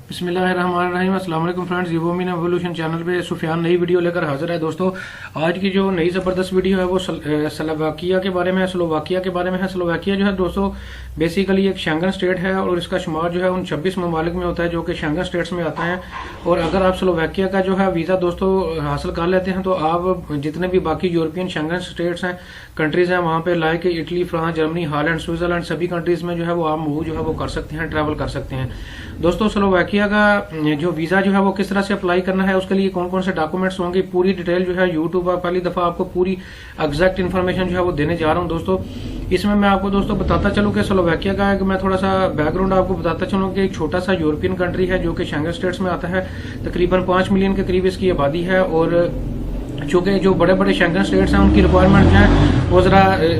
बिस्मिल्लाहिर्रहमानिर्रहीम। अस्सलाम वालेकुम फ्रेंड्स, यूबोमिन एवोल्यूशन चैनल पे सुफियान नई वीडियो लेकर हाजिर है। दोस्तों, आज की जो नई ज़बरदस्त वीडियो है वो स्लोवाकिया के बारे में है। स्लोवाकिया के बारे में है। स्लोवाकिया जो है दोस्तों बेसिकली एक शेंगन स्टेट है और इसका शुमार जो है उन 26 ममालिक में होता है जो कि शेंगन स्टेट्स में आता है। और अगर आप स्लोवाकिया का जो है वीज़ा दोस्तों हासिल कर लेते हैं तो आप जितने भी बाकी यूरोपियन शेंगन स्टेट्स हैं, कंट्रीज़ हैं, वहाँ पे like Italy, France, Germany, Holland, Switzerland, सभी कंट्रीज़ में जो है वो आप मूव जो है वो कर सकते हैं, ट्रैवल कर सकते हैं। दोस्तों, स्लोवाकिया का जो वीज़ा जो है वो किस तरह से अप्लाई करना है, उसके लिए कौन कौन से डॉक्यूमेंट्स होंगे, पूरी डिटेल जो है यूट्यूब पर पहली दफ़ा आपको पूरी एग्जैक्ट इन्फॉर्मेशन जो है वो देने जा रहा हूँ। दोस्तों, इसमें मैं आपको दोस्तों बताता चलूँ कि स्लोवाकिया का है कि मैं थोड़ा सा बैकग्राउंड आपको बताता चलूँ कि एक छोटा सा यूरोपियन कंट्री है जो कि शेंगन स्टेट्स में आता है। तकरीबन 5 मिलियन के करीब इसकी आबादी है। और चूंकि जो बड़े बड़े शेंगन स्टेट्स हैं उनकी रिक्वायरमेंट जो है वो ज़रा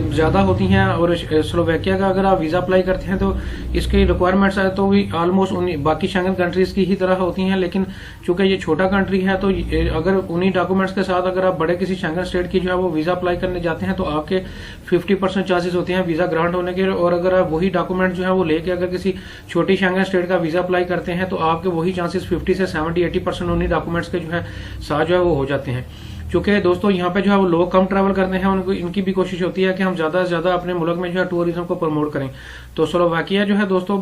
ज़्यादा होती हैं। और स्लोवाकिया का अगर आप वीज़ा अप्लाई करते हैं तो इसकी रिक्वायरमेंट्स है तो भी ऑलमोस्ट बाकी शेंगन कंट्रीज़ की ही तरह होती हैं। लेकिन चूंकि ये छोटा कंट्री है तो अगर उन्हीं डॉक्यूमेंट्स के साथ अगर आप बड़े किसी शेंगन स्टेट की जो है वो वीज़ा अप्लाई करने जाते हैं तो आपके 50% चांसेस होते हैं वीज़ा ग्रांट होने के। और अगर आप वही डॉक्यूमेंट जो है वो लेके अगर किसी छोटी शेंगन स्टेट का वीज़ा अप्लाई करते हैं तो आपके वही चांसेस 50 से 70-80% उन्हीं डॉक्यूमेंट्स के जो है साथ जो है वो हो जाते हैं। क्योंकि दोस्तों यहाँ पे जो है वो लोग कम ट्रैवल करते हैं, उनको इनकी भी कोशिश होती है कि हम ज़्यादा से ज़्यादा अपने मुल्क में जो है टूरिज्म को प्रमोट करें। तो स्लोवाकिया जो है दोस्तों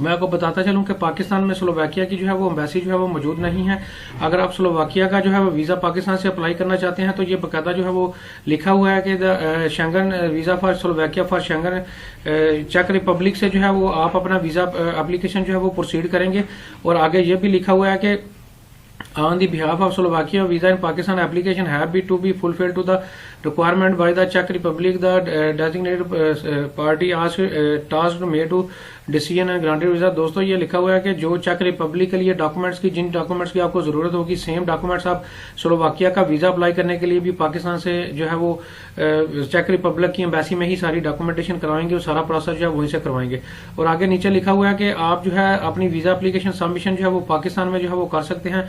मैं आपको बताता चलूं कि पाकिस्तान में स्लोवाकिया की जो है वो एम्बेसी जो है वो मौजूद नहीं है। अगर आप स्लोवाकिया का जो है वो वीज़ा पाकिस्तान से अप्लाई करना चाहते हैं तो ये बाकायदा जो है वो लिखा हुआ है कि Schengen visa for Slovakia for Schengen चेक रिपब्लिक से जो है वो आप अपना वीज़ा एप्लीकेशन जो है वो प्रोसीड करेंगे। और आगे ये भी लिखा हुआ है कि on the behalf of Slovakia, visa in Pakistan application have been to be fulfilled to the requirement by the Czech Republic. The designated party asked tasked me to decision and granted visa. दोस्तों, ये लिखा हुआ है कि जो check Republic के लिए documents की जिन डॉक्यूमेंट्स की आपको जरूरत होगी सेम डॉक्यूमेंट्स आप स्लोवाकिया का वीजा अप्लाई करने के लिए भी पाकिस्तान से जो है वो चेक रिपब्लिक की एम्बेसी में ही सारी डॉक्यूमेंटेशन करवाएंगे और सारा प्रोसेस जो है वहीं से करवाएंगे। और आगे नीचे लिखा हुआ है कि आप जो है अपनी वीजा एप्लीकेशन सबमिशन जो है वो पाकिस्तान में जो है वो कर सकते हैं,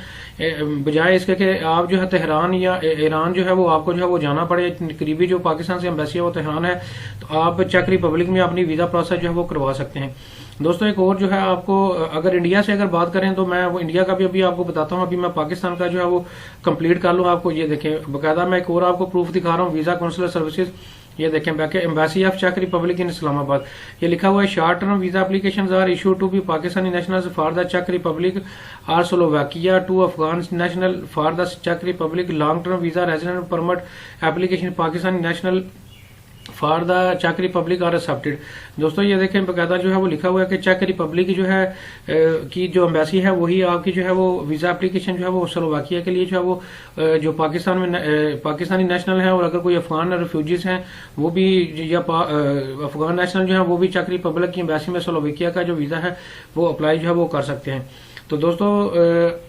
बजाय इसके कि आप जो है तेहरान या ईरान जो है वो आपको जो है वो जाना पड़े। करीबी जो पाकिस्तान से एम्बेसी है वो तेहरान है, तो आप चेक रिपब्लिक में अपनी वीजा प्रोसेस जो है वो करवा सकते हैं। दोस्तों, एक और जो है आपको अगर इंडिया से अगर बात करें तो मैं वो इंडिया का भी अभी आपको बताता हूँ। अभी मैं पाकिस्तान का जो है वो कंप्लीट कर लूँ। आपको ये देखें, बाकायदा मैं एक और आपको प्रूफ दिखा रहा हूँ, वीजा काउंसलर सर्विसेज। ये देखें, एम्बेसी ऑफ चेक रिपब्लिक इन इस्लामाबाद, ये लिखा हुआ है short term visa application are issue to be Pakistani national for the check Republic are Slovakia to Afghan national for the check Republic long term visa resident permit application Pakistani national for the check Republic are accepted. दोस्तों, ये देखें बाकायदा जो है वो लिखा हुआ है कि चेक रिपब्लिक की जो है की जो एम्बेसी है वही आपकी जो है वो वीजा एप्लीकेशन जो है वो स्लोवाकिया के लिए जो है वो जो पाकिस्तान में पाकिस्तानी नेशनल है और अगर कोई अफगान रिफ्यूजीज हैं वो भी या अफगान नेशनल जो है वो भी चेक रिपब्लिक की एम्बेसी में स्लोवाकिया का जो वीजा है वो अप्लाई जो है वो कर सकते हैं। तो दोस्तों,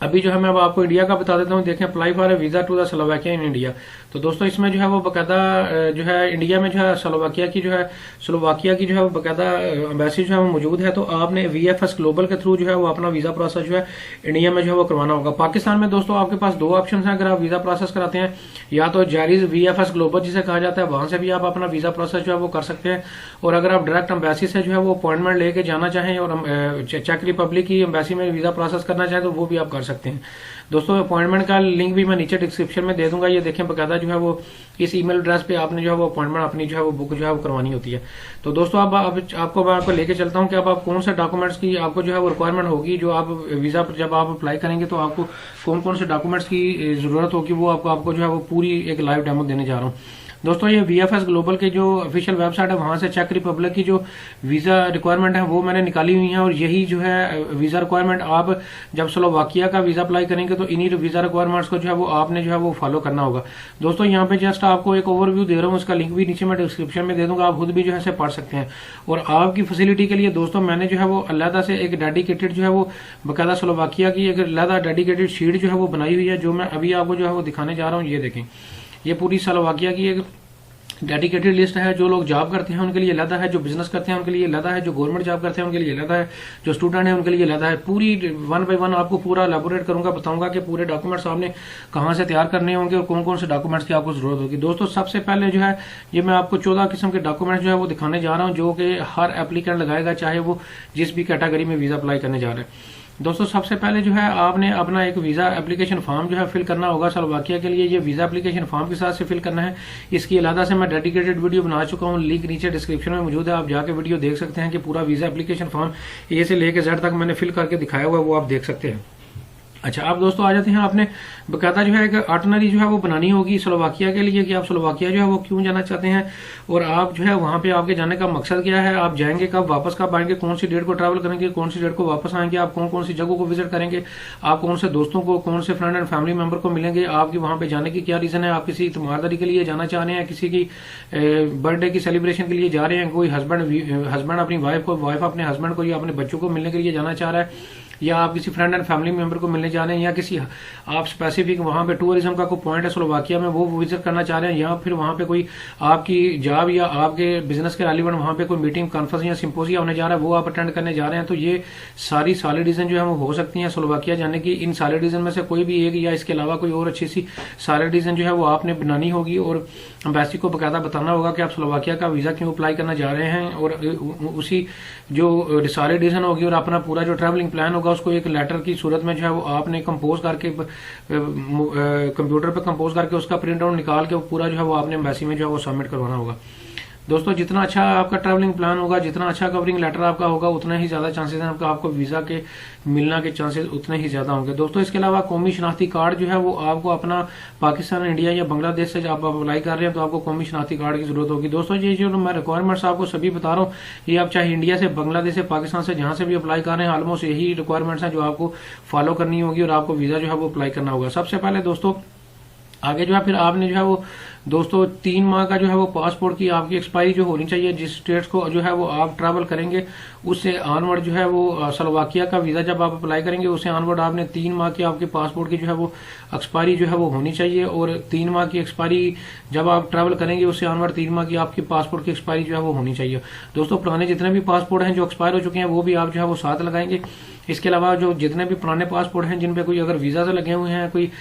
अभी जो है मैं अब आपको इंडिया का बता देता हूँ। देखें, apply for a visa to the Slovakia in India. तो दोस्तों, इसमें जो है वो बाकायदा जो है इंडिया में जो है स्लोवाकिया की जो है वो बाकायदा एम्बेसी जो है वो मौजूद है। तो आपने VFS ग्लोबल के थ्रू जो है वो अपना वीजा प्रोसेस जो है इंडिया में जो है वो करवाना होगा। पाकिस्तान में दोस्तों आपके पास दो ऑप्शन है अगर आप वीजा प्रोसेस कराते हैं, या तो जारीज VFS ग्लोबल जिसे कहा जाता है वहां से भी आप अपना वीजा प्रोसेस जो है वो कर सकते हैं। और अगर आप डायरेक्ट एम्बेसी से जो है वो अपॉइंटमेंट लेके जाना चाहें और चेक रिपब्लिक की एम्बेसी में वीजा प्रोसेस करना चाहें तो वो भी आप कर सकते हैं। दोस्तों, अपॉइंटमेंट का लिंक भी मैं नीचे डिस्क्रिप्शन में दे दूंगा। ये देखें, बाकायदा जो है वो इस ईमेल एड्रेस पे आपने जो है वो अपॉइंटमेंट अपनी जो है वो बुक जो है वो करवानी होती है। तो दोस्तों, अब आपको मैं आपको लेके चलता हूँ कि अब आप कौन से डॉक्यूमेंट्स की आपको जो है वो रिक्वायरमेंट होगी। जो आप वीजा जब आप अप्लाई करेंगे तो आपको कौन कौन से डॉक्यूमेंट्स की जरूरत होगी वो आपको जो है वो पूरी एक लाइव डेमो देने जा रहा हूँ। दोस्तों, ये VFS ग्लोबल के जो ऑफिशियल वेबसाइट है वहां से चेक रिपब्लिक की जो वीजा रिक्वायरमेंट है वो मैंने निकाली हुई है। और यही जो है वीजा रिक्वायरमेंट आप जब स्लोवाकिया का वीजा अप्लाई करेंगे तो इन्हीं वीजा रिक्वायरमेंट्स को जो है वो आपने जो है वो फॉलो करना होगा। दोस्तों, यहाँ पे जस्ट आपको एक ओवरव्यू दे रहा हूँ, उसका लिंक भी नीचे मैं डिस्क्रिप्शन में दे दूंगा, आप खुद भी जो है पढ़ सकते हैं। और आपकी फैसिलिटी के लिए दोस्तों मैंने जो है वो अलहदा से एक डेडिकेटेड जो है वो बाकायदा स्लोवाकिया की एक अलहदा डेडिकेटेड शीट जो है वो बनाई हुई है, जो मैं अभी आपको जो है वो दिखाने जा रहा हूँ। ये देखें, ये पूरी स्लोवाकिया की एक डेडिकेटेड लिस्ट है। जो लोग जॉब करते हैं उनके लिए अलग है, जो बिजनेस करते हैं उनके लिए अलग है, जो गवर्नमेंट जॉब करते हैं उनके लिए अलग है, जो स्टूडेंट है उनके लिए अलग है। पूरी 1 बाय 1 आपको पूरा एलैबोरेट करूंगा, बताऊंगा कि पूरे डॉक्यूमेंट्स आपने कहां से तैयार करने होंगे और कौन कौन से डॉक्यूमेंट्स की आपको जरूरत होगी। दोस्तों सबसे पहले जो है ये मैं आपको 14 किस्म के डॉक्यूमेंट्स जो है वो दिखाने जा रहा हूँ, जो कि हर एप्लीकेंट लगाएगा, चाहे वो जिस भी कैटेगरी में वीजा अप्लाई करने जा रहे हैं। दोस्तों सबसे पहले जो है आपने अपना एक वीजा एप्लीकेशन फॉर्म जो है फिल करना होगा स्लोवाकिया के लिए। ये वीजा एप्लीकेशन फॉर्म के साथ से फिल करना है। इसकी अलग से मैं डेडिकेटेड वीडियो बना चुका हूँ, लिंक नीचे डिस्क्रिप्शन में मौजूद है, आप जाके वीडियो देख सकते हैं कि पूरा वीजा एप्लीकेशन फॉर्म ए से लेकर जेड तक मैंने फिल करके दिखाया हुआ है, वो आप देख सकते हैं। अच्छा, आप दोस्तों आ जाते हैं, आपने बकायदा जो है एक आर्टनरी जो है वो बनानी होगी स्लोवाकिया के लिए कि आप स्लोवाकिया जो है वो क्यों जाना चाहते हैं और आप जो है वहां पे आपके जाने का मकसद क्या है, आप जाएंगे कब, वापस कब आएंगे, कौन सी डेट को ट्रैवल करेंगे, कौन सी डेट को वापस आएंगे, आप कौन कौन सी जगहों को विजिट करेंगे, आप कौन से दोस्तों को, कौन से फ्रेंड एंड फैमिली मेंबर को मिलेंगे, आपकी वहां पे जाने की क्या रीजन है, आप किसी तीमारदारी के लिए जाना चाह रहे हैं, किसी की बर्थडे की सेलिब्रेशन के लिए जा रहे हैं, कोई हस्बैंड अपनी वाइफ को, वाइफ अपने हस्बैंड को या अपने बच्चों को मिलने के लिए जाना चाह रहा है, या आप किसी फ्रेंड एंड फैमिली मेंबर को मिलने जा रहे हैं, या किसी आप स्पेसिफिक वहां पे टूरिज्म का कोई पॉइंट है स्लोवाकिया में वो विजिट करना चाह रहे हैं, या फिर वहां पे कोई आपकी जॉब या आपके बिजनेस के रेलिवेंट वहां पे कोई मीटिंग, कॉन्फ्रेंस या सिंपोजिया होने जा रहा है, वो आप अटेंड करने जा रहे हैं। तो ये सारी सॉलिड रीजन जो है वो हो सकती है स्लोवाकिया जाने की। इन सॉलिड रीजन में से कोई भी एक या इसके अलावा कोई और अच्छी सी सॉलिड रीजन जो है वो आपने बनानी होगी और एम्बेसी को बकायदा बताना होगा कि आप स्लोवाकिया का वीजा क्यों अप्लाई करना जा रहे हैं, और उसी जो सॉलिड रीजन होगी और अपना पूरा जो ट्रैवलिंग प्लान होगा उसको एक लेटर की सूरत में जो है वो आपने कंपोज करके कंप्यूटर पे कंपोज करके उसका प्रिंट आउट निकाल के पूरा जो है वो आपने एम्बेसी में जो है वो सबमिट करवाना होगा। दोस्तों जितना अच्छा आपका ट्रैवलिंग प्लान होगा, जितना अच्छा कवरिंग लेटर आपका होगा, उतना ही ज्यादा चांसेस हैं आपको वीजा के मिलना के चांसेस उतने ही ज्यादा होंगे। दोस्तों इसके अलावा कौमी शनाख्ती कार्ड जो है वो आपको अपना पाकिस्तान, इंडिया या बांग्लादेश से आप अप्लाई कर रहे हैं तो आपको कौमी शनाख्ती कार्ड की जरूरत होगी। दोस्तों ये जो मैं रिक्वायरमेंट्स आपको सभी बता रहा हूँ, ये आप चाहे इंडिया से, बांग्लादेश से, पाकिस्तान से जहां से भी अप्लाई कर रहे हैं, ऑलमोस्ट यही रिक्वायरमेंट्स हैं जो आपको फॉलो करनी होगी और आपको वीजा जो है वो अप्लाई करना होगा। सबसे पहले दोस्तों आगे जो है फिर आपने जो है वो दोस्तों 3 माह का जो है वो पासपोर्ट की आपकी एक्सपायरी जो होनी चाहिए, जिस स्टेट्स को जो है वो आप ट्रैवल करेंगे उससे ऑनवर्ड जो है वो स्लोवाकिया का वीजा जब आप अप्लाई करेंगे उससे ऑनवर्ड आपने 3 माह की आपके पासपोर्ट की जो है वो एक्सपायरी जो है वो होनी चाहिए। और 3 माह की एक्सपायरी जब आप ट्रैवल करेंगे उससे ऑनवर्ड 3 माह की आपकी पासपोर्ट की एक्सपायरी जो है वो होनी चाहिए। दोस्तों पुराने जितने भी पासपोर्ट हैं जो एक्सपायर हो चुके हैं वो भी आप जो है वो साथ लगाएंगे। इसके अलावा जो जितने भी पुराने पासपोर्ट हैं जिन पे कोई अगर वीजा से लगे हुए हैं, कोई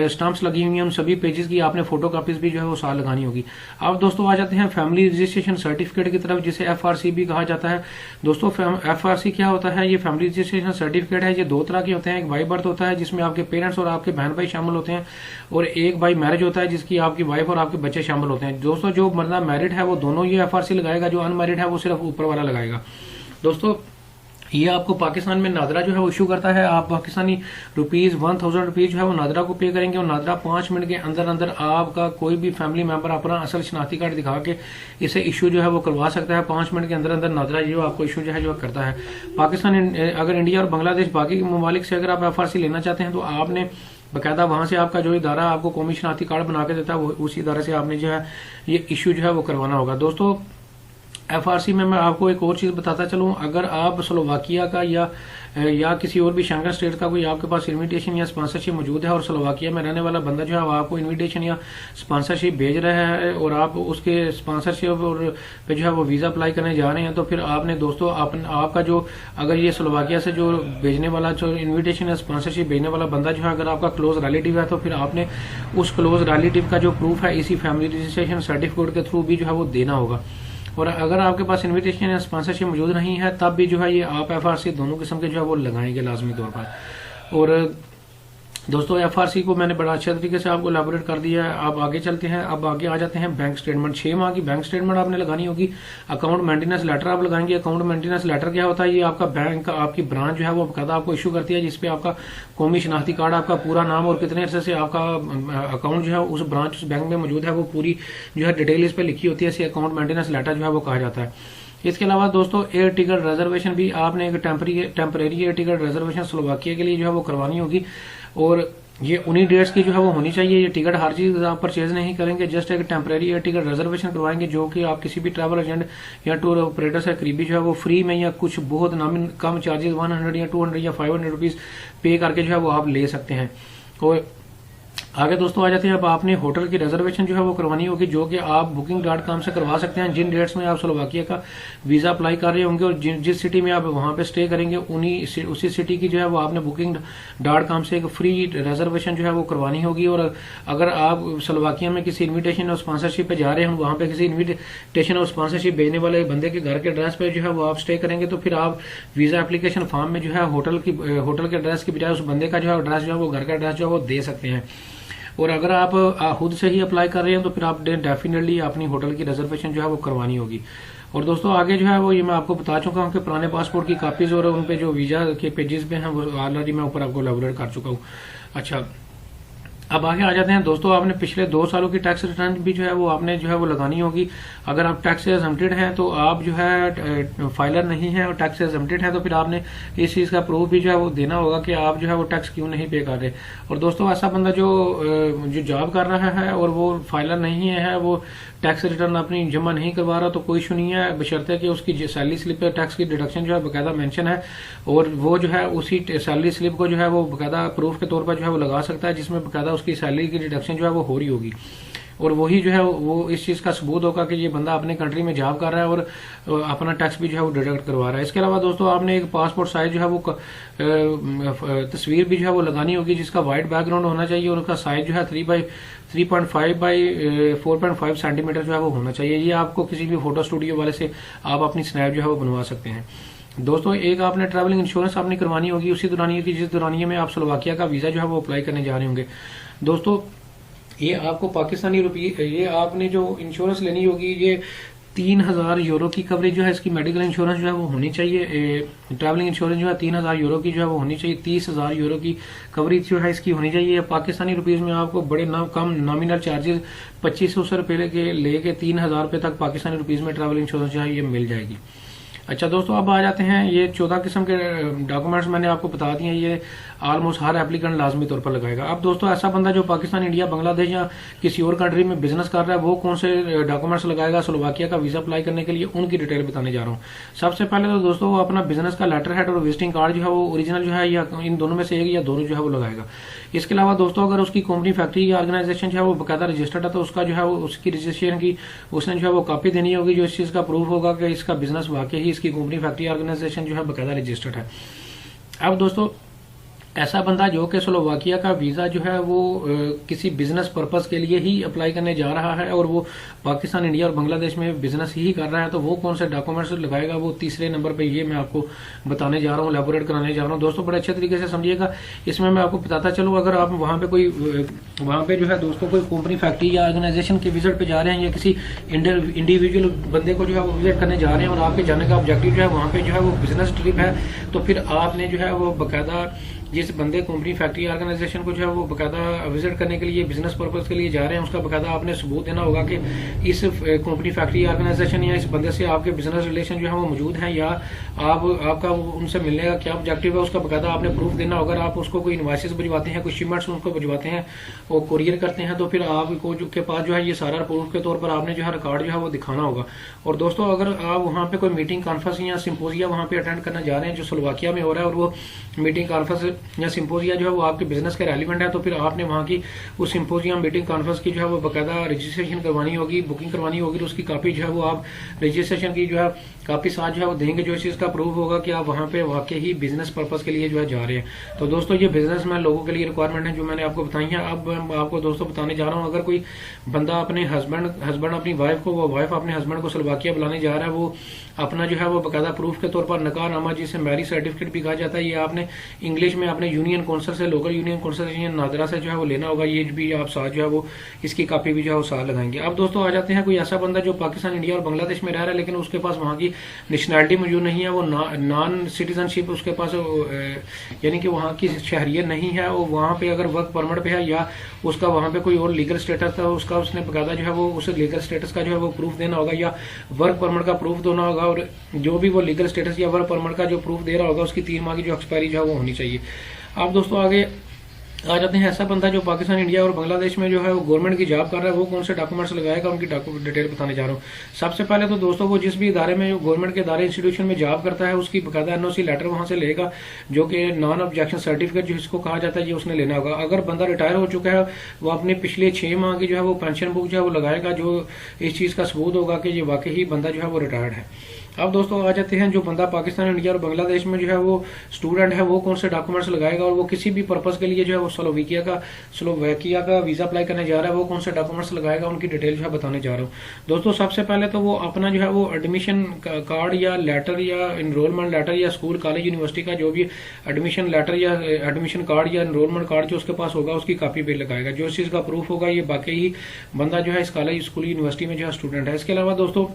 स्टैंप्स लगी हुई हैं, उन सभी पेजेस की आपने फोटो कॉपीज भी जो है वो साथ लगानी होगी। अब दोस्तों आ जाते हैं फैमिली रजिस्ट्रेशन सर्टिफिकेट की तरफ, जिसे FRC भी कहा जाता है। दोस्तों FRC क्या होता है, ये फैमिली रजिस्ट्रेशन सर्टिफिकेट है। ये 2 तरह के होते हैं, एक बाई बर्थ होता है जिसमें आपके पेरेंट्स और आपके बहन भाई शामिल होते हैं, और एक बाई मैरिज होता है जिसकी आपकी वाइफ और आपके बच्चे शामिल होते हैं। दोस्तों जो मर्दा मैरिड है वो दोनों ये FRC लगाएगा, जो अनमैरिड है वो सिर्फ ऊपर वाला लगाएगा। दोस्तों ये आपको पाकिस्तान में नादरा जो है वो इशू करता है। आप पाकिस्तानी रुपीज 1000 रुपीज जो है वो नादरा को पे करेंगे और नादरा 5 मिनट के अंदर अंदर आपका कोई भी फैमिली मेंबर अपना असल शनाख्ती कार्ड दिखा के इसे इशू जो है वो करवा सकता है। 5 मिनट के अंदर अंदर नादरा जो आपको इशू जो है जो करता है। पाकिस्तान अगर इंडिया और बांग्लादेश बाकी ममालिक से अगर आप FRC लेना चाहते हैं तो आपने बकायदा वहां से आपका जो इदारा आपको कौमी शनाख्ती कार्ड बना के देता है उसी इदारे से आपने जो है ये इशू जो है वो करवाना होगा। दोस्तों FRC में मैं आपको एक और चीज बताता चलूं, अगर आप स्लोवाकिया का या किसी और भी शेंगन स्टेट का कोई आपके पास इनविटेशन या स्पॉन्सरशिप मौजूद है और स्लोवाकिया में रहने वाला बंदा जो है आपको इनविटेशन या स्पॉन्सरशिप भेज रहा है और आप उसके स्पॉन्सरशिप और पे जो है वो वीजा अप्लाई करने जा रहे हैं, तो फिर आपने दोस्तों आपका जो अगर ये स्लोवाकिया से जो भेजने वाला जो इन्विटेशन या स्पॉन्सरशिप भेजने वाला बंदा जो है अगर आपका क्लोज रिलेटिव है तो फिर आपने उस क्लोज रिलेटिव का जो प्रूफ है इसी फैमिली रजिस्ट्रेशन सर्टिफिकेट के थ्रू भी जो है वो देना होगा। और अगर आपके पास इनविटेशन या स्पॉन्सरशिप मौजूद नहीं है तब भी जो है ये आप FRC दोनों किस्म के जो है वो लगाएंगे लाजमी तौर पर। और दोस्तों FRC को मैंने बड़ा अच्छे तरीके से आपको एलैबोरेट कर दिया है। अब आगे चलते हैं, अब आगे आ जाते हैं बैंक स्टेटमेंट। 6 माह की बैंक स्टेटमेंट आपने लगानी होगी। अकाउंट मेंटेनेंस लेटर आप लगाएंगे। अकाउंट मेंटेनेंस लेटर क्या होता है, ये आपका बैंक आपकी ब्रांच जो है वो बकायदा आपको इशू करती है, जिसपे आपका कौमी शनाख्ती कार्ड, आपका पूरा नाम और कितने अरसे से आपका अकाउंट जो है उस ब्रांच उस बैंक में मौजूद है वो पूरी जो है डिटेल इस पे लिखी होती है। इसे अकाउंट मेंटेनेंस लेटर जो है वो कहा जाता है। इसके अलावा दोस्तों एयर टिकट रिजर्वेशन भी आपने एक temporary air ticket reservation Slovakia के लिए जो है वो करवानी होगी और ये उन्हीं डेट्स की जो है वो होनी चाहिए। ये टिकट हर चीज आप परचेज नहीं करेंगे, जस्ट एक टेम्परेरी एयर टिकट रिजर्वेशन करवाएंगे जो कि आप किसी भी ट्रैवल एजेंट या टूर ऑपरेटर से करीबी जो है वो फ्री में या कुछ बहुत कम चार्जेस 100 या 200 या 500 रुपीज पे करके जो है वो आप ले सकते हैं। और आगे दोस्तों आ जाते हैं। अब आपने होटल की रिजर्वेशन जो है वो करवानी होगी, जो कि आप booking.com से करवा सकते हैं। जिन डेट्स में आप स्लोवाकिया का वीजा अप्लाई कर रहे होंगे और जिस सिटी में आप वहां पे स्टे करेंगे उसी सिटी की जो है वो आपने booking.com से एक फ्री रिजर्वेशन जो है वो करवानी होगी। और अगर आप स्लोवाकिया में किसी इन्विटेशन और स्पॉन्सरशिप पे जा रहे हैं, वहां पे किसी इन्विटेशन और स्पॉन्सरशिप भेजने वाले बंदे के घर के एड्रेस पे जो है वो आप स्टे करेंगे, तो फिर आप वीजा एप्लीकेशन फॉर्म में जो है होटल के एड्रेस की बजाय उस बंदे का जो है एड्रेस जो है वो घर का एड्रेस जो है वो दे सकते हैं। और अगर आप खुद से ही अप्लाई कर रहे हैं तो फिर आप डेफिनेटली अपनी होटल की रिजर्वेशन जो है वो करवानी होगी। और दोस्तों आगे जो है वो ये मैं आपको बता चुका हूँ कि पुराने पासपोर्ट की कॉपीज और उन पे जो वीजा के पेजेस पे हैं वो ऑलरेडी मैं ऊपर आपको एलैबोरेट कर चुका हूँ। अच्छा, अब आगे आ जाते हैं दोस्तों। आपने पिछले 2 सालों की टैक्स रिटर्न भी जो है वो आपने जो है वो लगानी होगी। अगर आप टैक्स से एग्जम्प्टेड हैं तो आप जो है फाइलर नहीं है और टैक्स से एग्जम्प्टेड है, तो फिर आपने इस चीज का प्रूफ भी जो है वो देना होगा कि आप जो है वो टैक्स क्यों नहीं पे कर रहे। और दोस्तों ऐसा बंदा जो जॉब कर रहा है और वो फाइलर नहीं है, वो टैक्स रिटर्न अपनी जमा नहीं करवा रहा, तो कोई इशू नहीं है, बशर्ते कि उसकी सैलरी स्लिप पे टैक्स की डिडक्शन जो है बकायदा मेंशन है और वो जो है उसी सैलरी स्लिप को जो है वो बकायदा प्रूफ के तौर पर जो है वो लगा सकता है, जिसमें बकायदा उसकी सैलरी की डिडक्शन जो है वो हो रही होगी। और वही जो है वो इस चीज का सबूत होगा कि ये बंदा अपने कंट्री में जॉब कर रहा है और अपना टैक्स भी जो है वो डिडक्ट करवा रहा है। इसके अलावा दोस्तों आपने एक पासपोर्ट साइज जो है वो तस्वीर भी जो है वो लगानी होगी, जिसका वाइट बैकग्राउंड होना चाहिए और उसका साइज जो है 3.5 बाई 4.5 सेंटीमीटर जो है वो होना चाहिए। ये आपको किसी भी फोटो स्टूडियो वाले से आप अपनी स्नैप जो है वो बनवा सकते हैं। दोस्तों एक आपने ट्रैवलिंग इंश्योरेंस आपने करवानी होगी उसी दौरानिए की जिस दौरानिए में आप स्लोवाकिया का वीजा जो है वो अप्लाई करने जा रहे होंगे। दोस्तों ये आपको पाकिस्तानी रुपये, ये आपने जो इंश्योरेंस लेनी होगी, ये 3,000 यूरो की कवरेज जो है इसकी मेडिकल इंश्योरेंस जो है वो होनी चाहिए। ट्रैवलिंग इंश्योरेंस जो है 3,000 यूरो की जो है वो होनी चाहिए। 30,000 यूरो की कवरेज जो है इसकी होनी चाहिए। पाकिस्तानी रुपीज में आपको बड़े कम नॉमिनल चार्जेस 2500 रुपये के लेके 3,000 रुपये तक पाकिस्तानी रुपीज में ट्रैवल इंश्योरेंस जो है ये मिल जाएगी। अच्छा दोस्तों अब आ जाते हैं, ये 14 किस्म के डॉक्यूमेंट्स मैंने आपको बता दिए, ये ऑलमोस्ट हर एप्लीकेंट लाजमी तौर पर लगाएगा। अब दोस्तों ऐसा बंदा जो पाकिस्तान, इंडिया, बांग्लादेश या किसी और कंट्री में बिजनेस कर रहा है, वो कौन से डॉक्यूमेंट्स लगाएगा स्लोवाकिया का वीजा अप्लाई करने के लिए, उनकी डिटेल बताने जा रहा हूँ। सबसे पहले तो दोस्तों वो अपना बिजनेस का लेटर हेड और विजिटिंग कार्ड जो है वो ओरिजिनल जो है या इन दोनों में से एक या दोनों जो है वो लगाएगा। इसके अलावा दोस्तों अगर उसकी कंपनी, फैक्ट्री या ऑर्गेनाइजेशन जो है वो बकायदा रजिस्टर्ड है तो उसका जो है वो उसकी रजिस्ट्रेशन की उसने जो है वो कॉपी देनी होगी, जो इस चीज का प्रूफ होगा कि इसका बिजनेस वाकई ही इसकी कंपनी, फैक्ट्री, ऑर्गेनाइजेशन जो है बकायदा रजिस्टर्ड है। अब दोस्तों ऐसा बंदा जो कि स्लोवाकिया का वीजा जो है वो किसी बिजनेस पर्पस के लिए ही अप्लाई करने जा रहा है और वो पाकिस्तान, इंडिया और बांग्लादेश में बिजनेस ही कर रहा है, तो वो कौन से डॉक्यूमेंट्स लगाएगा, वो तीसरे नंबर पे ये मैं आपको बताने जा रहा हूँ, एलैबोरेट कराने जा रहा हूँ। दोस्तों बड़े अच्छे तरीके से समझिएगा, इसमें मैं आपको बताता चलूँ। अगर आप वहाँ पे जो है दोस्तों कोई कंपनी, फैक्ट्री या ऑर्गेनाइजेशन के विजिट पे जा रहे हैं या किसी इंडिविजुअल बंदे को जो है वो विजिट करने जा रहे हैं और आपके जाने का ऑब्जेक्टिव जो है वहाँ पे जो है वो बिजनेस ट्रिप है, तो फिर आपने जो है वो बाकायदा जिस बंदे, कंपनी, फैक्ट्री, ऑर्गेनाइजेशन को जो है वो बकायदा विजिट करने के लिए, बिजनेस पर्पज के लिए जा रहे हैं, उसका बकायदा आपने सबूत देना होगा कि इस कंपनी, फैक्ट्री, ऑर्गेनाइजेशन या इस बंदे से आपके बिजनेस रिलेशन जो है वो मौजूद है या आपका उनसे मिलने का क्या ऑब्जेक्टिव है, उसका बकायदा आपने प्रूफ देना। अगर आप उसको कोई इनवॉइसेस भिजवाते हैं, कुछ शिपमेंट्स उनको भिजवाते हैं और कुरियर करते हैं, तो फिर आपको के पास जो है ये सारा प्रूफ के तौर पर आपने जो है रिकॉर्ड जो है वो दिखाना होगा। और दोस्तों अगर आप वहाँ पे कोई मीटिंग, कॉन्फ्रेंस या सिंपोजिया वहाँ पे अटेंड करना जा रहे हैं जो स्लोवाकिया में हो रहा है और वो मीटिंग, कॉन्फ्रेंस या सिंपोजिया जो है वो आपके बिजनेस के रेलिवेंट है, तो फिर आपने वहाँ की उस सिंपोजियम, मीटिंग, कॉन्फ्रेंस की जो है वो बकायदा रजिस्ट्रेशन करवानी होगी, बुकिंग करवानी होगी, तो उसकी कॉपी जो है वो आप रजिस्ट्रेशन की जो है कॉपी साथ जो है वो देंगे, जो इस चीज का प्रूफ होगा कि आप वहाँ पे वाकई ही बिजनेस पर्पज के लिए जो है जा रहे हैं। तो दोस्तों ये बिजनेसमैन लोगों के लिए रिक्वायरमेंट है जो मैंने आपको बताई है। अब मैं आपको दोस्तों बताने जा रहा हूँ, अगर कोई बंदा अपने हस्बैंड अपनी वाइफ को, वो वाइफ अपने हस्बैंड को स्लोवाकिया बुलाने जा रहा है, वो अपना जो है वो बकायदा प्रूफ के तौर पर नकाहनामा, जिसे मैरिज सर्टिफिकेट भी कहा जाता है, ये आपने इंग्लिश में अपने यूनियन काउंसिल से, लोकल यूनियन काउंसिल से, नादरा से जो है वो लेना होगा। ये भी आप साथ जो है वो इसकी कॉपी भी जो है वो साथ लगाएंगे। अब दोस्तों आ जाते हैं, कोई ऐसा बंदा जो पाकिस्तान, इंडिया और बांग्लादेश में रह रहा है लेकिन उसके पास वहाँ की नेशनैलिटी मौजूद नहीं है, वो नॉन सिटीजनशिप उसके पास यानी कि वहाँ की शहरियत नहीं है, वो वहाँ पे अगर वर्क परमिट पे है या उसका वहाँ पे कोई और लीगल स्टेटस था, उसका उसने बकायदा जो है वो उस लीगल स्टेटस का जो है वो प्रूफ देना होगा या वर्क परमिट का प्रूफ देना होगा। और जो भी वो लीगल स्टेटस या वर्क परमिट का जो प्रूफ दे रहा होगा उसकी 3 माह की जो एक्सपायरी जो है वो होनी चाहिए। अब दोस्तों आगे आ जाते हैं ऐसा बंदा जो पाकिस्तान, इंडिया और बांग्लादेश में जो है वो गवर्नमेंट की जॉब कर रहा है, वो कौन से डॉक्यूमेंट्स लगाएगा, उनकी डिटेल बताने जा रहा हूँ। सबसे पहले तो दोस्तों वो जिस भी इदारे में, जो गवर्नमेंट के इदारे इंस्टीट्यूशन में जॉब करता है, उसकी बकायदा एनओसी लेटर वहां से लेगा, जो कि नॉन ऑब्जेक्शन सर्टिफिकेट जिसको कहा जाता है, ये उसने लेना होगा। अगर बंदा रिटायर हो चुका है, वो अपने पिछले 6 माह की जो है वो पेंशन बुक जो है वो लगाएगा, जो इस चीज का सबूत होगा कि ये वाकई ही बंदा जो है वो रिटायर्ड है। अब दोस्तों आ जाते हैं जो बंदा पाकिस्तान, इंडिया और बांग्लादेश में जो है वो स्टूडेंट है, वो कौन से डॉक्यूमेंट्स लगाएगा, और वो किसी भी पर्पस के लिए जो है वो स्लोवाकिया का वीजा अप्लाई करने जा रहा है, वो कौन से डॉक्यूमेंट्स लगाएगा, उनकी डिटेल जो है बताने जा रहा हूँ। दोस्तों सबसे पहले तो वो अपना जो है वो एडमिशन कार्ड या लेटर या इनरोलमेंट लेटर या स्कूल, कॉलेज, यूनिवर्सिटी का जो भी एडमिशन लेटर या एडमिशन कार्ड या इनरोलमेंट कार्ड जो उसके पास होगा, उसकी कॉपी पे लगाएगा। जो इस चीज का प्रूफ होगा ये बाकी ही बंदा जो है इस कॉलेज, स्कूल, यूनिवर्सिटी में जो है स्टूडेंट है। इसके अलावा दोस्तों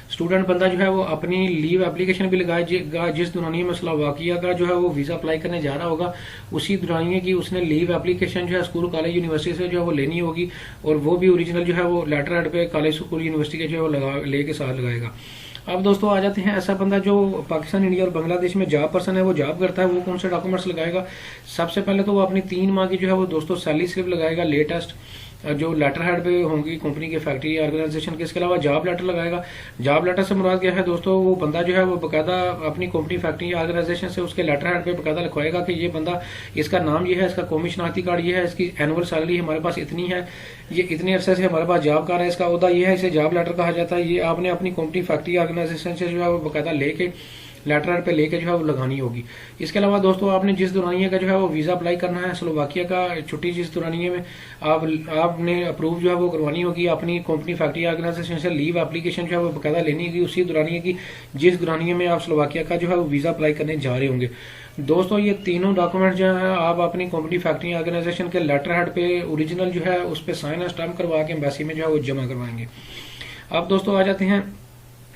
स्टूडेंट बंदा जो है वो अपनी लीव एप्लीकेशन भी लगाएगा, जिस दुरानिया में स्लोवाकिया का जो है वो वीजा अप्लाई करने जा रहा होगा, उसी दुरानिया की उसने लीव एप्लीकेशन जो है स्कूल, कॉलेज, यूनिवर्सिटी से जो है वो लेनी होगी, और वो भी ओरिजिनल जो है वो लेटर हेड पे कॉलेज, स्कूल, यूनिवर्सिटी के जो है वो लेके साथ लगाएगा। अब दोस्तों आ जाते हैं ऐसा बंदा जो पाकिस्तान, इंडिया और बांग्लादेश में जॉब पर्सन है, वो जॉब करता है, वो कौन से डॉक्यूमेंट्स लगाएगा। सबसे पहले तो वो अपनी 3 माह की जो है वो दोस्तों सैलरी स्लिप लगाएगा, लेटेस्ट जो लेटर हेड पे होंगी कंपनी के, फैक्ट्री, ऑर्गेनाइजेशन के। इसके अलावा जॉब लेटर लगाएगा। जॉब लेटर से मुराद क्या है दोस्तों, वो बंदा जो है वो बकायदा अपनी कंपनी, फैक्ट्री, ऑर्गेनाइजेशन से उसके लेटर हेड पे बकायदा लिखवाएगा कि ये बंदा, इसका नाम ये है, इसका कौमी शनाख्ती कार्ड ये है, इसकी एनुअल सैलरी हमारे पास इतनी है, ये इतने अरसे से हमारे पास जॉब कर रहा है, इसका ओहदा ये है, इसे जॉब लेटर कहा जाता है। ये आपने अपनी कंपनी, फैक्ट्री, ऑर्गेनाइजेशन से जो है वो बकायदा लेके लेटर हेड पे लेके जो है वो लगानी होगी। इसके अलावा दोस्तों आपने जिस दुरानिया का जो है वो वीजा अप्लाई करना है, स्लोवाकिया का छुट्टी, जिस दुरानिया में आपने अप्रूव जो है वो करवानी होगी, अपनी कंपनी, फैक्ट्री, ऑर्गेनाइजेशन से लीव एप्लीकेशन जो है वो बकायदा लेनी होगी, उसी दुरानिया की जिस दुरानिया में आप स्लोवाकिया का जो है वो वीजा अप्लाई करने जा रहे होंगे। दोस्तों ये तीनों डॉक्यूमेंट जो है आप अपनी कंपनी, फैक्ट्री, ऑर्गेनाइजेशन के लेटर हेड पे ओरिजिनल जो है उस पर साइन और स्टैम्प करवा के एम्बेसी में जो है वो जमा करवाएंगे। अब दोस्तों आ जाते हैं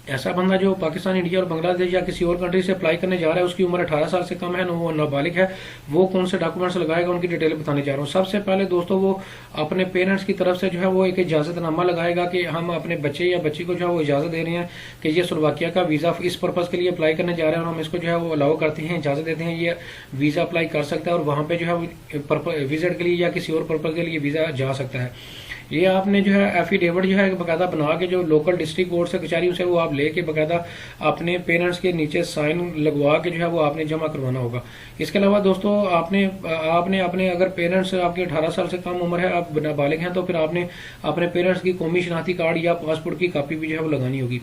ऐसा बंदा जो पाकिस्तान, इंडिया और बांग्लादेश या किसी और कंट्री से अप्लाई करने जा रहा है, उसकी उम्र 18 साल से कम है, वो नाबालिग है, वो कौन से डॉक्यूमेंट्स लगाएगा, उनकी डिटेल बताने जा रहा हूँ। सबसे पहले दोस्तों वो अपने पेरेंट्स की तरफ से जो है वो एक इजाजतनामा लगाएगा कि हम अपने बच्चे या बच्ची को जो है वो इजाजत दे रहे हैं कि ये स्लोवाकिया का वीजा इस पर्पज के लिए अप्लाई करने जा रहे हैं, और हम इसको जो है वो अलाउ करते हैं, इजाजत देते हैं, ये वीजा अप्लाई कर सकता है और वहां पे जो है विजिट के लिए या किसी और पर्पज के लिए वीजा जा सकता है। ये आपने जो है एफिडेविट जो है बकायदा बना के जो लोकल डिस्ट्रिक्ट कोर्ट से कचहरी से वो आप लेके बकायदा अपने पेरेंट्स के नीचे साइन लगवा के जो है वो आपने जमा करवाना होगा। इसके अलावा दोस्तों आपने अपने अगर पेरेंट्स आपके 18 साल से कम उम्र है, आप नाबालिग हैं, तो फिर आपने अपने पेरेंट्स की कौमी शनाख्ती कार्ड या पासपोर्ट की कॉपी भी जो है वो लगानी होगी।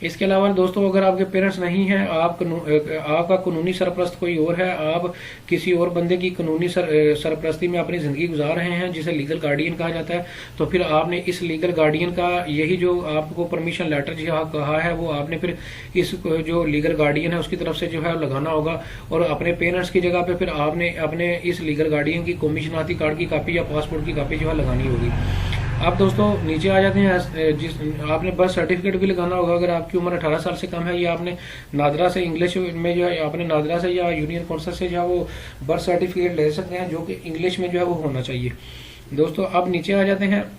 इसके अलावा दोस्तों अगर आपके पेरेंट्स नहीं हैं, आपका कानूनी सरपरस्त कोई और है, आप किसी और बंदे की कानूनी सरपरस्ती में अपनी जिंदगी गुजार रहे हैं, जिसे लीगल गार्डियन कहा जाता है, तो फिर आपने इस लीगल गार्डियन का यही जो आपको परमिशन लेटर जो कहा है वो आपने फिर इस जो लीगल गार्डियन है उसकी तरफ से जो है लगाना होगा, और अपने पेरेंट्स की जगह पे फिर आपने अपने इस लीगल गार्डियन की कौमी शनाख्ती कार्ड की कॉपी या पासपोर्ट की कॉपी जो है लगानी होगी। अब दोस्तों नीचे आ जाते हैं, जिस आपने बर्थ सर्टिफिकेट भी लगाना होगा अगर आपकी उम्र 18 साल से कम है, या आपने नादरा से इंग्लिश में जो है आपने नादरा से या यूनियन काउंसिल से जो है वो बर्थ सर्टिफिकेट ले सकते हैं, जो कि इंग्लिश में जो है वो होना चाहिए। दोस्तों अब नीचे आ जाते हैं,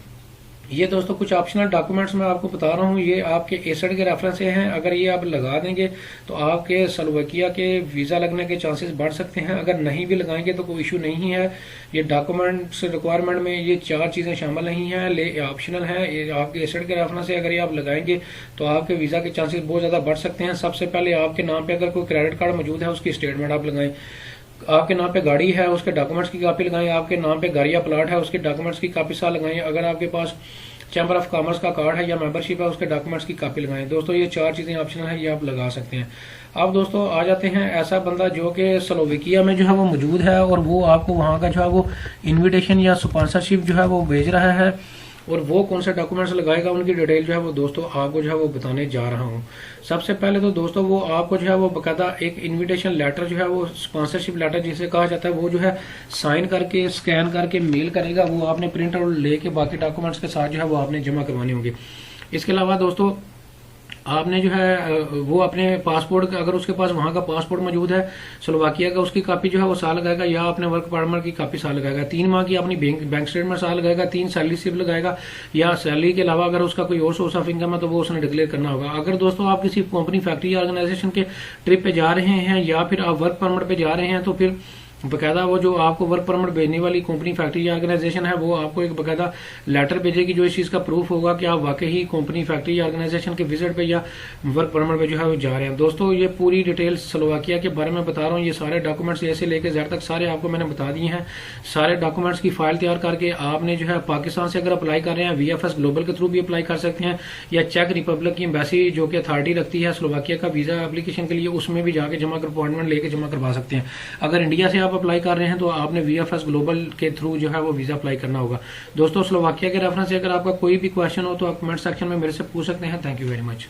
ये दोस्तों कुछ ऑप्शनल डॉक्यूमेंट्स मैं आपको बता रहा हूँ, ये आपके एसेट के रेफरेंस से हैं, अगर ये आप लगा देंगे तो आपके स्लोवाकिया के वीजा लगने के चांसेस बढ़ सकते हैं, अगर नहीं भी लगाएंगे तो कोई इशू नहीं है। ये डॉक्यूमेंट्स रिक्वायरमेंट में ये 4 चीजें शामिल नहीं है, ऑप्शनल है। आपके एसेट के रेफरेंस से अगर ये आप लगाएंगे तो आपके वीजा के चांसेस बहुत ज्यादा बढ़ सकते हैं। सबसे पहले आपके नाम पे अगर कोई क्रेडिट कार्ड मौजूद है उसकी स्टेटमेंट आप लगाएं, आपके नाम पे गाड़ी है उसके डॉक्यूमेंट्स की कॉपी लगाएं, आपके नाम पे घर या प्लाट है उसके डॉक्यूमेंट्स की कॉपी साथ लगाएं, अगर आपके पास चैम्बर ऑफ कॉमर्स का कार्ड है या मेंबरशिप है उसके डॉक्यूमेंट्स की कॉपी लगाएं। दोस्तों ये 4 चीजें ऑप्शनल है, ये आप लगा सकते हैं। अब दोस्तों आ जाते हैं ऐसा बंदा जो कि स्लोवाकिया में जो है वो मौजूद है और वो आपको वहां का जो है वो इन्विटेशन या स्पॉन्सरशिप जो है वो भेज रहा है, और वो कौन से डॉक्यूमेंट्स लगाएगा उनकी डिटेल जो है वो दोस्तों आपको जो है वो बताने जा रहा हूँ। सबसे पहले तो दोस्तों वो आपको जो है वो बकायदा एक इनविटेशन लेटर जो है वो स्पॉन्सरशिप लेटर जिसे कहा जाता है वो जो है साइन करके स्कैन करके मेल करेगा, वो आपने प्रिंट आउट लेके बाकी डॉक्यूमेंट्स के साथ जो है वो आपने जमा करवाने होंगे। इसके अलावा दोस्तों आपने जो है वो अपने पासपोर्ट का, अगर उसके पास वहां का पासपोर्ट मौजूद है स्लोवाकिया का, उसकी कॉपी जो है वो साल लगाएगा, या अपने वर्क परमिट की कॉपी साल लगाएगा। 3 माह की अपनी बैंक स्टेटमेंट साल लगाएगा, 3 सैलरी स्लिप लगाएगा, या सैलरी के अलावा अगर उसका कोई और सोर्स ऑफ इनकम है तो वो उसने डिक्लेयर करना होगा। अगर दोस्तों आप किसी कंपनी, फैक्ट्री या ऑर्गेनाइजेशन के ट्रिप पे जा रहे हैं या फिर आप वर्क परमिट पे जा रहे हैं तो फिर बकायदा वो जो आपको वर्क परमिट भेजने वाली कंपनी, फैक्ट्री या ऑर्गेनाइजेशन है, वो आपको एक बकायदा लेटर भेजेगी जो इस चीज का प्रूफ होगा कि आप वाकई ही कंपनी, फैक्ट्री या ऑर्गेनाइजेशन के विजिट पे या वर्क परमिट पे जो है वो जा रहे हैं। दोस्तों ये पूरी डिटेल स्लोवाकिया के बारे में बता रहा हूँ। ये सारे डॉक्यूमेंट्स ऐसे लेके जेड तक सारे आपको मैंने बता दिए हैं। सारे डॉक्यूमेंट्स की फाइल तैयार करके आपने जो है पाकिस्तान से अगर अप्लाई कर रहे हैं VFS ग्लोबल के थ्रू भी अप्लाई कर सकते हैं, या चेक रिपब्लिक की एम्बेसी जो कि अथॉरिटी रखती है स्लोवाकिया का वीजा एप्लीकेशन के लिए, उसमें भी जाके जमा कर अपॉइंटमेंट लेके जमा करवा सकते हैं। अगर इंडिया से आप अप्लाई कर रहे हैं तो आपने VFS ग्लोबल के थ्रू जो है वो वीजा अप्लाई करना होगा। दोस्तों स्लोवाकिया के रेफरेंस से अगर आपका कोई भी क्वेश्चन हो तो आप कमेंट सेक्शन में मेरे से पूछ सकते हैं। Thank you very much.